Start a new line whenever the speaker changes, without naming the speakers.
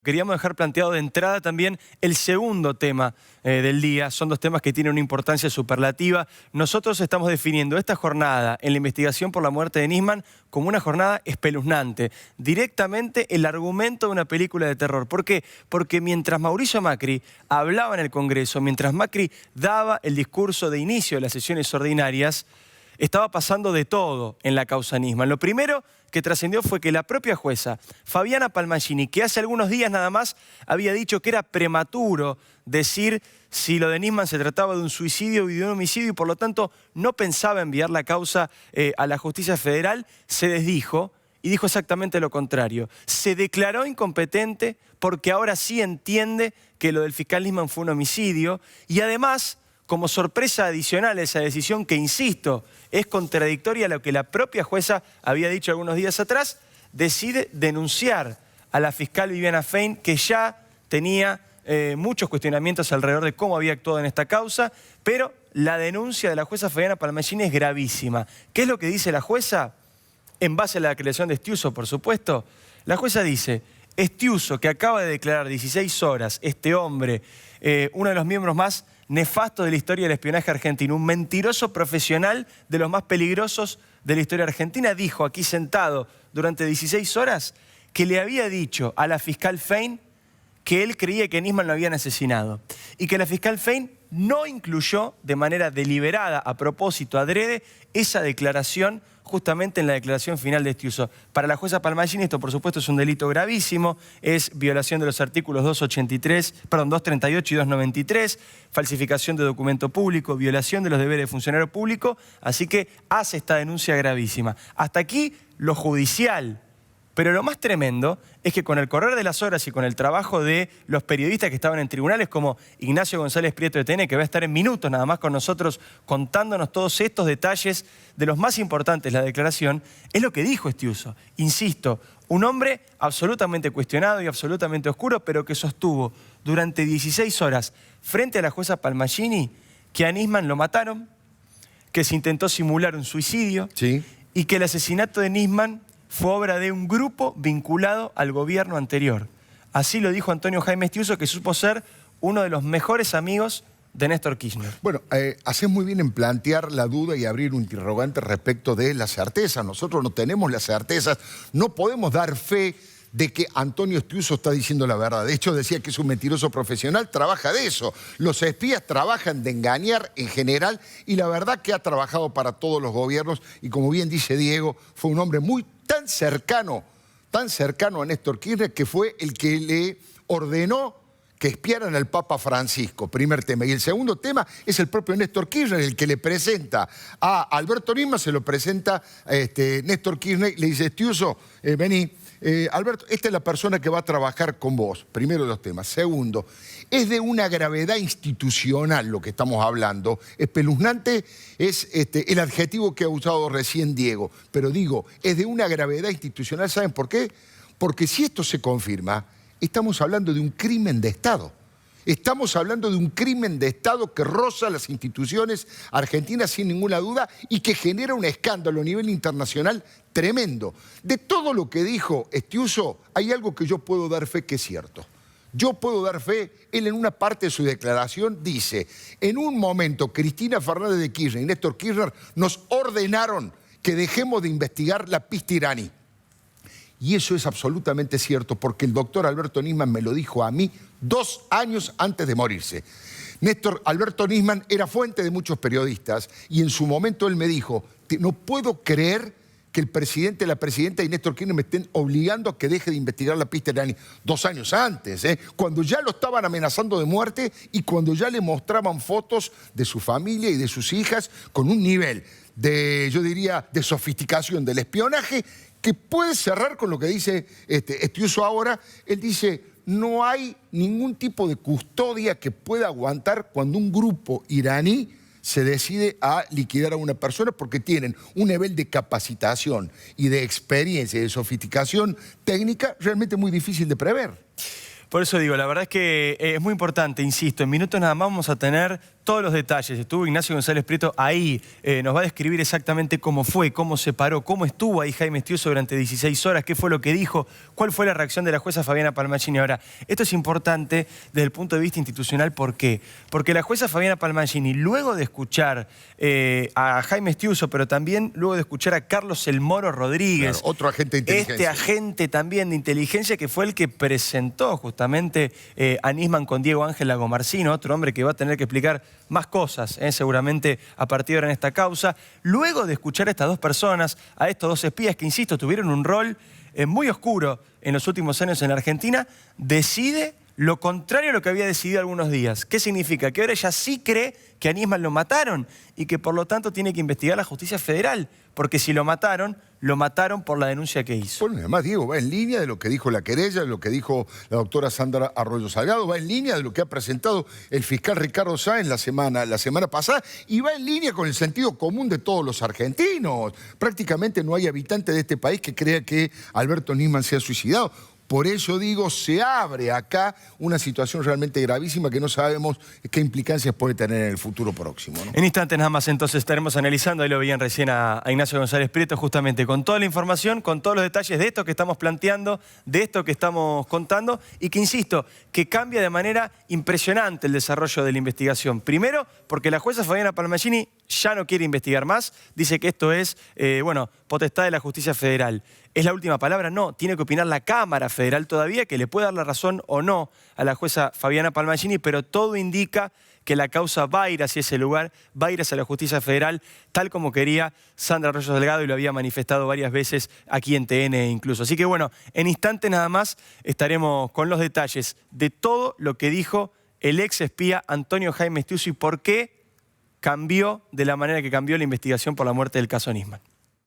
Queríamos dejar planteado de entrada también el segundo tema del día. Son dos temas que tienen una importancia superlativa. Nosotros estamos definiendo esta jornada en la investigación por la muerte de Nisman como una jornada espeluznante. Directamente el argumento de una película de terror. ¿Por qué? Porque mientras Mauricio Macri hablaba en el Congreso, mientras Macri daba el discurso de inicio de las sesiones ordinarias, estaba pasando de todo en la causa Nisman. Lo primero que trascendió fue que la propia jueza, Fabiana Palmagini, que hace algunos días nada más había dicho que era prematuro decir si lo de Nisman se trataba de un suicidio o de un homicidio y por lo tanto no pensaba enviar la causa a la justicia federal, se desdijo y dijo exactamente lo contrario. Se declaró incompetente porque ahora sí entiende que lo del fiscal Nisman fue un homicidio y además, como sorpresa adicional a esa decisión que, insisto, es contradictoria a lo que la propia jueza había dicho algunos días atrás, decide denunciar a la fiscal Viviana Fein, que ya tenía muchos cuestionamientos alrededor de cómo había actuado en esta causa, pero la denuncia de la jueza Fabiana Palmagini es gravísima. ¿Qué es lo que dice la jueza? En base a la declaración de Estiuso, por supuesto, la jueza dice: Estiuso, que acaba de declarar 16 horas, este hombre, uno de los miembros más nefasto de la historia del espionaje argentino, un mentiroso profesional de los más peligrosos de la historia argentina, dijo aquí sentado durante 16 horas que le había dicho a la fiscal Fein que él creía que Nisman lo habían asesinado y que la fiscal Fein no incluyó de manera deliberada, a propósito, adrede, esa declaración justamente en la declaración final de Estiuso. Para la jueza Palmagini esto, por supuesto, es un delito gravísimo, es violación de los artículos 238 y 293, falsificación de documento público, violación de los deberes de funcionario público, así que hace esta denuncia gravísima. Hasta aquí lo judicial. Pero lo más tremendo es que con el correr de las horas y con el trabajo de los periodistas que estaban en tribunales, como Ignacio González Prieto de TN, que va a estar en minutos nada más con nosotros contándonos todos estos detalles de los más importantes de la declaración, es lo que dijo Estiuso. Insisto, un hombre absolutamente cuestionado y absolutamente oscuro, pero que sostuvo durante 16 horas frente a la jueza Palmagini que a Nisman lo mataron, que se intentó simular un suicidio y que el asesinato de Nisman fue obra de un grupo vinculado al gobierno anterior. Así lo dijo Antonio Jaime Estiuso, que supo ser uno de los mejores amigos de Néstor Kirchner.
Bueno, haces muy bien en plantear la duda y abrir un interrogante respecto de la certeza. Nosotros no tenemos las certezas, no podemos dar fe de que Antonio Estiuso está diciendo la verdad. De hecho, decía que es un mentiroso profesional, trabaja de eso. Los espías trabajan de engañar en general y la verdad que ha trabajado para todos los gobiernos y, como bien dice Diego, fue un hombre tan cercano a Néstor Kirchner, que fue el que le ordenó que espiaran al Papa Francisco, primer tema. Y el segundo tema es el propio Néstor Kirchner, el que le presenta a Alberto Nisman, se lo presenta a Néstor Kirchner, le dice: Estiuso, vení. Alberto, esta es la persona que va a trabajar con vos. Primero los temas. Segundo, es de una gravedad institucional lo que estamos hablando. Espeluznante es el adjetivo que ha usado recién Diego. Pero digo, es de una gravedad institucional. ¿Saben por qué? Porque si esto se confirma, estamos hablando de un crimen de Estado. Estamos hablando de un crimen de Estado que roza las instituciones argentinas sin ninguna duda y que genera un escándalo a nivel internacional tremendo. De todo lo que dijo Estiuso, hay algo que yo puedo dar fe que es cierto. Yo puedo dar fe, él en una parte de su declaración dice: en un momento Cristina Fernández de Kirchner y Néstor Kirchner nos ordenaron que dejemos de investigar la pista iraní. Y eso es absolutamente cierto, porque el doctor Alberto Nisman me lo dijo a mí 2 años antes de morirse. Alberto Nisman era fuente de muchos periodistas y en su momento él me dijo: no puedo creer que el presidente, la presidenta y Néstor Kirchner me estén obligando a que deje de investigar la pista iraní. 2 años antes, cuando ya lo estaban amenazando de muerte y cuando ya le mostraban fotos de su familia y de sus hijas con un nivel de, yo diría, de sofisticación del espionaje que puede cerrar con lo que dice Estiuso ahora. Él dice: no hay ningún tipo de custodia que pueda aguantar cuando un grupo iraní se decide a liquidar a una persona, porque tienen un nivel de capacitación y de experiencia y de sofisticación técnica realmente muy difícil de prever.
Por eso digo, la verdad es que es muy importante, insisto, en minutos nada más vamos a tener todos los detalles. Estuvo Ignacio González Prieto ahí. Nos va a describir exactamente cómo fue, cómo se paró, cómo estuvo ahí Jaime Estiuso durante 16 horas, qué fue lo que dijo, cuál fue la reacción de la jueza Fabiana Palmagini. Ahora, esto es importante desde el punto de vista institucional. ¿Por qué? Porque la jueza Fabiana Palmagini, luego de escuchar a Jaime Estiuso, pero también luego de escuchar a Carlos El Moro Rodríguez,
claro, otro agente de inteligencia.
este agente también de inteligencia que fue el que presentó justamente a Nisman con Diego Ángel Lagomarsino, otro hombre que va a tener que explicar más cosas, seguramente a partir de ahora en esta causa. Luego de escuchar a estas dos personas, a estos dos espías que, insisto, tuvieron un rol muy oscuro en los últimos años en la Argentina, decide lo contrario a lo que había decidido algunos días. ¿Qué significa? Que ahora ella sí cree que a Nisman lo mataron y que por lo tanto tiene que investigar la justicia federal, porque si lo mataron por la denuncia que hizo.
Bueno, además, Diego, va en línea de lo que dijo la querella, de lo que dijo la doctora Sandra Arroyo Salgado, va en línea de lo que ha presentado el fiscal Ricardo Sáenz la semana pasada, y va en línea con el sentido común de todos los argentinos. Prácticamente no hay habitante de este país que crea que Alberto Nisman se ha suicidado. Por eso digo, se abre acá una situación realmente gravísima que no sabemos qué implicancias puede tener en el futuro próximo, ¿no?
En instantes nada más entonces estaremos analizando, ahí lo veían recién a Ignacio González Prieto, justamente con toda la información, con todos los detalles de esto que estamos planteando, de esto que estamos contando y que, insisto, que cambia de manera impresionante el desarrollo de la investigación. Primero, porque la jueza Fabiana Palmagini ya no quiere investigar más, dice que esto es, potestad de la justicia federal. ¿Es la última palabra? No, tiene que opinar la Cámara Federal todavía, que le puede dar la razón o no a la jueza Fabiana Palmagini, pero todo indica que la causa va a ir hacia ese lugar, va a ir hacia la justicia federal, tal como quería Sandra Arroyo Salgado y lo había manifestado varias veces aquí en TN incluso. Así que bueno, en instantes nada más estaremos con los detalles de todo lo que dijo el ex espía Antonio Jaime Estiuso y por qué cambió de la manera que cambió la investigación por la muerte del caso Nisman.